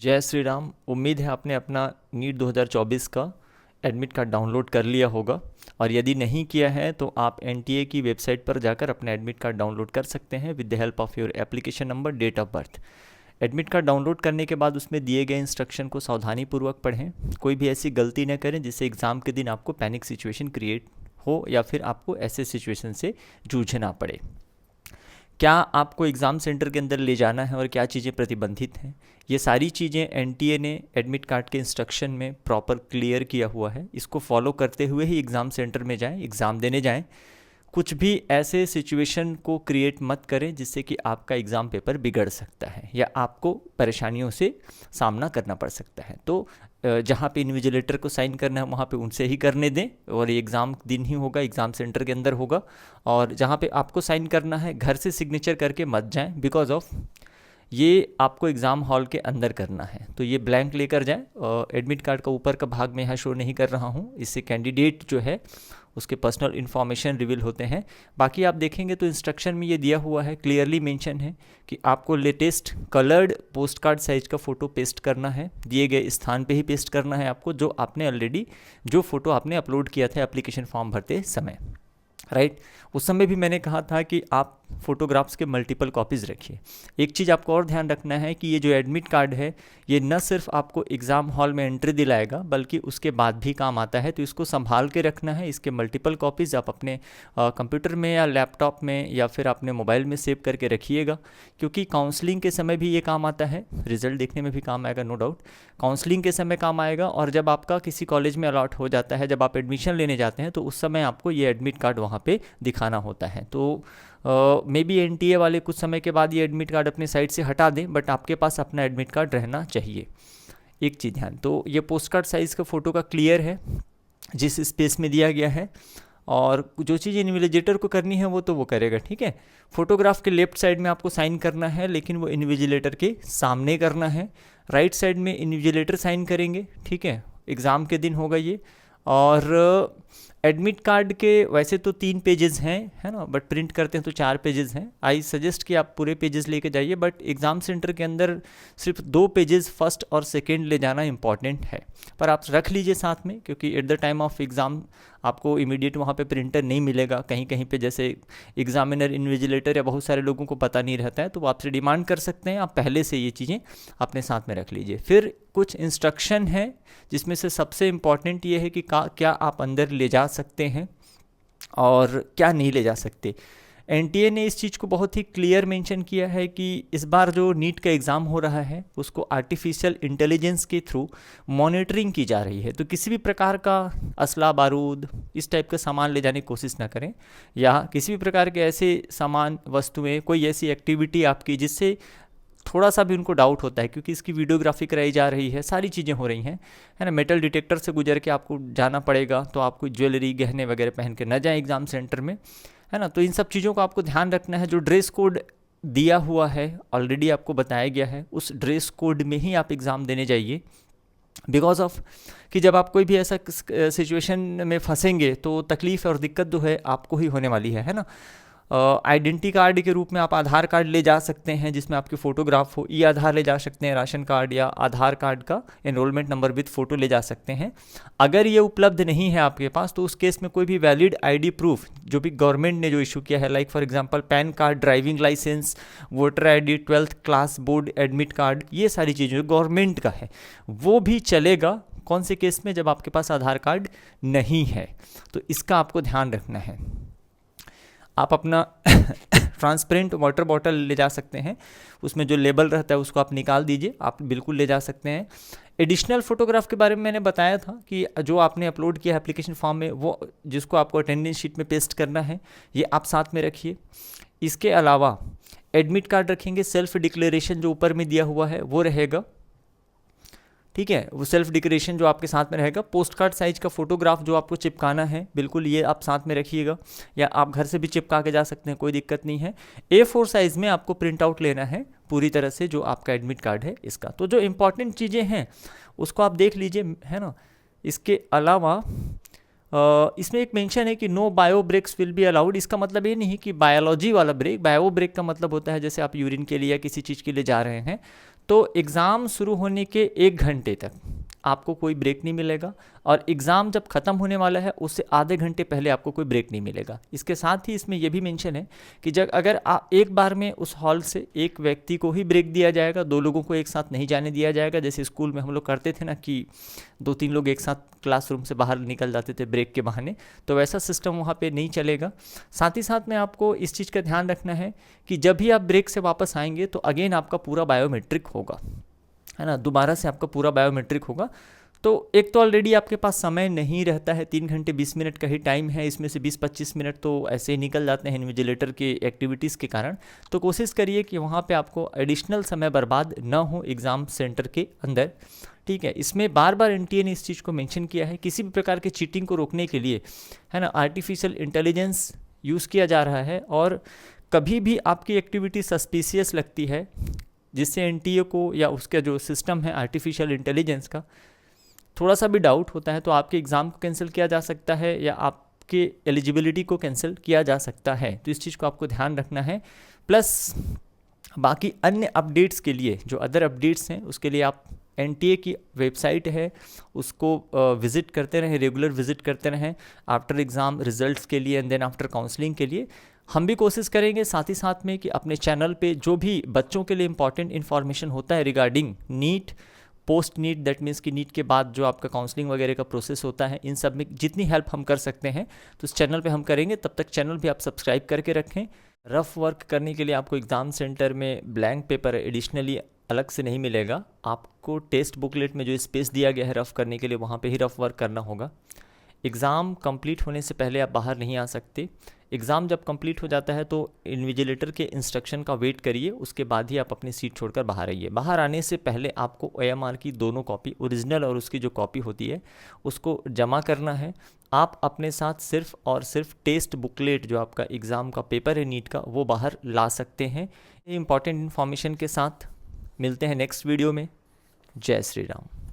जय श्री राम। उम्मीद है आपने अपना नीट 2024 का एडमिट कार्ड डाउनलोड कर लिया होगा, और यदि नहीं किया है तो आप एनटीए की वेबसाइट पर जाकर अपना एडमिट कार्ड डाउनलोड कर सकते हैं with the help of your application number, date of birth. Admit card download करने के बाद उसमें दिए गए इंस्ट्रक्शन को सावधानीपूर्वक पढ़ें। कोई भी ऐसी गलती न करें जिससे एग्ज़ाम के दिन आपको पैनिक सिचुएशन क्रिएट हो या फिर आपको ऐसे सिचुएशन से जूझना पड़े। क्या आपको एग्ज़ाम सेंटर के अंदर ले जाना है और क्या चीज़ें प्रतिबंधित हैं, ये सारी चीज़ें एनटीए ने एडमिट कार्ड के इंस्ट्रक्शन में प्रॉपर क्लियर किया हुआ है। इसको फॉलो करते हुए ही एग्ज़ाम सेंटर में जाएं, एग्ज़ाम देने जाएं। कुछ भी ऐसे सिचुएशन को क्रिएट मत करें जिससे कि आपका एग्ज़ाम पेपर बिगड़ सकता है या आपको परेशानियों से सामना करना पड़ सकता है। तो जहाँ पे इन्विजिलेटर को साइन करना है वहाँ पे उनसे ही करने दें, और ये एग्ज़ाम दिन ही होगा, एग्ज़ाम सेंटर के अंदर होगा। और जहाँ पे आपको साइन करना है घर से सिग्नेचर करके मत जाएं, बिकॉज ऑफ ये आपको एग्ज़ाम हॉल के अंदर करना है। तो ये ब्लैंक लेकर जाएं। एडमिट कार्ड का ऊपर का भाग मैं यहाँ शो नहीं कर रहा हूँ, इससे कैंडिडेट जो है उसके पर्सनल इन्फॉर्मेशन रिवील होते हैं। बाकी आप देखेंगे तो इंस्ट्रक्शन में ये दिया हुआ है, क्लियरली मेंशन है कि आपको latest coloured post card size का फ़ोटो पेस्ट करना है, दिए गए स्थान पे ही पेस्ट करना है आपको, जो आपने ऑलरेडी जो फ़ोटो आपने अपलोड किया था एप्लीकेशन फॉर्म भरते समय, राइट। उस समय भी मैंने कहा था कि आप फ़ोटोग्राफ्स के मल्टीपल कॉपीज़ रखिए। एक चीज़ आपको और ध्यान रखना है कि ये जो एडमिट कार्ड है ये न सिर्फ आपको एग्ज़ाम हॉल में एंट्री दिलाएगा बल्कि उसके बाद भी काम आता है, तो इसको संभाल के रखना है। इसके मल्टीपल कॉपीज़ आप अपने कंप्यूटर में या लैपटॉप में या फिर अपने मोबाइल में सेव करके रखिएगा, क्योंकि काउंसलिंग के समय भी ये काम आता है, रिजल्ट देखने में भी काम आएगा, नो डाउट। काउंसलिंग के समय काम आएगा, और जब आपका किसी कॉलेज में अलॉट हो जाता है, जब आप एडमिशन लेने जाते हैं, तो उस समय आपको ये एडमिट कार्ड वहाँ पे दिखाना होता है। तो मे बी एनटीए वाले कुछ समय के बाद ये एडमिट कार्ड अपने साइट से हटा दें, बट आपके पास अपना एडमिट कार्ड रहना चाहिए। एक चीज़ ध्यान, तो ये पोस्ट कार्ड साइज़ का फ़ोटो का क्लियर है जिस स्पेस में दिया गया है, और जो चीज़ इन्विजिलेटर को करनी है वो तो वो करेगा, ठीक है। फोटोग्राफ के लेफ्ट साइड में आपको साइन करना है, लेकिन वो इन्विजिलेटर के सामने करना है। राइट साइड में इन्विजिलेटर साइन करेंगे, ठीक है। एग्ज़ाम के दिन होगा ये। और एडमिट कार्ड के वैसे तो 3 पेजेस हैं, है ना, बट प्रिंट करते हैं तो 4 पेजेस हैं। आई सजेस्ट कि आप पूरे पेजेस लेके जाइए, बट एग्ज़ाम सेंटर के अंदर सिर्फ 2 पेजेस फर्स्ट और सेकंड ले जाना इंपॉर्टेंट है, पर आप रख लीजिए साथ में, क्योंकि at the time of exam आपको इमीडिएट वहाँ पे प्रिंटर नहीं मिलेगा। कहीं कहीं पे जैसे एग्जामिनर, इन्विजिलेटर या बहुत सारे लोगों को पता नहीं रहता है, तो वो आपसे डिमांड कर सकते हैं, आप पहले से ये चीज़ें अपने साथ में रख लीजिए। फिर कुछ इंस्ट्रक्शन है जिसमें से सबसे इम्पॉर्टेंट ये है कि क्या आप अंदर ले जा सकते हैं और क्या नहीं ले जा सकते। एनटीए ने इस चीज़ को बहुत ही क्लियर मेंशन किया है कि इस बार जो नीट का एग्ज़ाम हो रहा है उसको आर्टिफिशियल इंटेलिजेंस के थ्रू मॉनिटरिंग की जा रही है। तो किसी भी प्रकार का असला बारूद इस टाइप का सामान ले जाने की कोशिश ना करें, या किसी भी प्रकार के ऐसे सामान, वस्तुएं, कोई ऐसी एक्टिविटी आपकी जिससे थोड़ा सा भी उनको डाउट होता है, क्योंकि इसकी वीडियोग्राफी कराई जा रही है, सारी चीज़ें हो रही हैं, है ना। मेटल डिटेक्टर से गुजर के आपको जाना पड़ेगा, तो आपको ज्वेलरी, गहने वगैरह पहन के न जाएं एग्ज़ाम सेंटर में, है ना। तो इन सब चीज़ों को आपको ध्यान रखना है। जो ड्रेस कोड दिया हुआ है ऑलरेडी आपको बताया गया है, उस ड्रेस कोड में ही आप एग्ज़ाम देने जाइए, बिकॉज ऑफ कि जब आप कोई भी ऐसा सिचुएशन में फंसेंगे तो तकलीफ़ और दिक्कत जो है आपको ही होने वाली है ना। आइडेंटिटी कार्ड के रूप में आप आधार कार्ड ले जा सकते हैं जिसमें आपकी फ़ोटोग्राफ हो, ई आधार ले जा सकते हैं, राशन कार्ड या आधार कार्ड का एनरोलमेंट नंबर विद फ़ोटो ले जा सकते हैं। अगर ये उपलब्ध नहीं है आपके पास, तो उस केस में कोई भी वैलिड आईडी प्रूफ जो भी गवर्नमेंट ने जो इशू किया है, like for example PAN card, driving licence, voter ID, 12th class board admit card, ये सारी चीज़ें जो गवर्नमेंट का है वो भी चलेगा। कौन से केस में? जब आपके पास आधार कार्ड नहीं है। तो इसका आपको ध्यान रखना है। आप अपना ट्रांसपेरेंट वाटर बॉटल ले जा सकते हैं, उसमें जो लेबल रहता है उसको आप निकाल दीजिए, आप बिल्कुल ले जा सकते हैं। एडिशनल फोटोग्राफ के बारे में मैंने बताया था कि जो आपने अपलोड किया है एप्लीकेशन फॉर्म में, वो जिसको आपको अटेंडेंस शीट में पेस्ट करना है, ये आप साथ में रखिए। इसके अलावा एडमिट कार्ड रखेंगे, सेल्फ डिक्लेरेशन जो ऊपर में दिया हुआ है वो रहेगा, ठीक है, वो सेल्फ डिक्लेरेशन जो आपके साथ में रहेगा। पोस्ट कार्ड साइज का फोटोग्राफ जो आपको चिपकाना है, बिल्कुल ये आप साथ में रखिएगा, या आप घर से भी चिपका के जा सकते हैं, कोई दिक्कत नहीं है। A4 साइज़ में आपको प्रिंट आउट लेना है पूरी तरह से जो आपका एडमिट कार्ड है इसका। तो जो इंपॉर्टेंट चीज़ें हैं उसको आप देख लीजिए, है ना। इसके अलावा इसमें एक मेंशन है कि no bio breaks will be allowed. इसका मतलब ये नहीं कि बायोलॉजी वाला ब्रेक, बायो ब्रेक का मतलब होता है जैसे आप यूरिन के लिए या किसी चीज़ के लिए जा रहे हैं तो एग्ज़ाम शुरू होने के 1 घंटे तक आपको कोई ब्रेक नहीं मिलेगा, और एग्ज़ाम जब ख़त्म होने वाला है उससे आधे घंटे पहले आपको कोई ब्रेक नहीं मिलेगा। इसके साथ ही इसमें यह भी मेंशन है कि जब अगर एक बार में उस हॉल से एक व्यक्ति को ही ब्रेक दिया जाएगा, 2 लोगों को एक साथ नहीं जाने दिया जाएगा। जैसे स्कूल में हम लोग करते थे ना कि 2-3 लोग एक साथ क्लासरूम से बाहर निकल जाते थे ब्रेक के बहाने, तो वैसा सिस्टम वहाँ पे नहीं चलेगा। साथ ही साथ में आपको इस चीज़ का ध्यान रखना है कि जब भी आप ब्रेक से वापस आएंगे तो अगेन आपका पूरा बायोमेट्रिक होगा, है ना, दोबारा से आपका पूरा बायोमेट्रिक होगा। तो एक तो ऑलरेडी आपके पास समय नहीं रहता है, 3 घंटे 20 मिनट का ही टाइम है, इसमें से 20-25 मिनट तो ऐसे ही निकल जाते हैं इन्विजिलेटर के एक्टिविटीज़ के कारण। तो कोशिश करिए कि वहाँ पे आपको एडिशनल समय बर्बाद ना हो एग्ज़ाम सेंटर के अंदर, ठीक है। इसमें बार बार एनटीए ने इस चीज़ को मेंशन किया है, किसी भी प्रकार के चीटिंग को रोकने के लिए, है ना, आर्टिफिशियल इंटेलिजेंस यूज़ किया जा रहा है। और कभी भी आपकी एक्टिविटी सस्पिशियस लगती है जिससे एनटीए को या उसका जो सिस्टम है आर्टिफिशियल इंटेलिजेंस का थोड़ा सा भी डाउट होता है, तो आपके एग्ज़ाम को कैंसिल किया जा सकता है या आपके एलिजिबिलिटी को कैंसिल किया जा सकता है। तो इस चीज़ को आपको ध्यान रखना है। प्लस बाकी अन्य अपडेट्स के लिए, जो अदर अपडेट्स हैं, उसके लिए आप एनटीए की वेबसाइट है उसको विज़िट करते रहें, रेगुलर विज़िट करते रहें आफ्टर एग्ज़ाम रिजल्ट्स के लिए एंड देन आफ्टर काउंसलिंग के लिए। हम भी कोशिश करेंगे साथ ही साथ में कि अपने चैनल पे जो भी बच्चों के लिए इंपॉर्टेंट इन्फॉर्मेशन होता है regarding NEET, post NEET, that means कि नीट के बाद जो आपका काउंसलिंग वगैरह का प्रोसेस होता है, इन सब में जितनी हेल्प हम कर सकते हैं तो इस चैनल पे हम करेंगे। तब तक चैनल भी आप सब्सक्राइब करके रखें। रफ़ वर्क करने के लिए आपको एग्ज़ाम सेंटर में ब्लैंक पेपर एडिशनली अलग से नहीं मिलेगा, आपको टेस्ट बुकलेट में जो स्पेस दिया गया है रफ़ करने के लिए वहाँ पे ही रफ़ वर्क करना होगा। एग्ज़ाम कंप्लीट होने से पहले आप बाहर नहीं आ सकते। एग्ज़ाम जब कंप्लीट हो जाता है तो इन्विजिलेटर के इंस्ट्रक्शन का वेट करिए, उसके बाद ही आप अपनी सीट छोड़कर बाहर आइए। बाहर आने से पहले आपको ओएमआर की दोनों कॉपी, ओरिजिनल और उसकी जो कॉपी होती है, उसको जमा करना है। आप अपने साथ सिर्फ और सिर्फ टेस्ट बुकलेट, जो आपका एग्ज़ाम का पेपर है नीट का, वो बाहर ला सकते हैं। ये इंपॉर्टेंट इन्फॉर्मेशन के साथ मिलते हैं नेक्स्ट वीडियो में। जय श्री राम।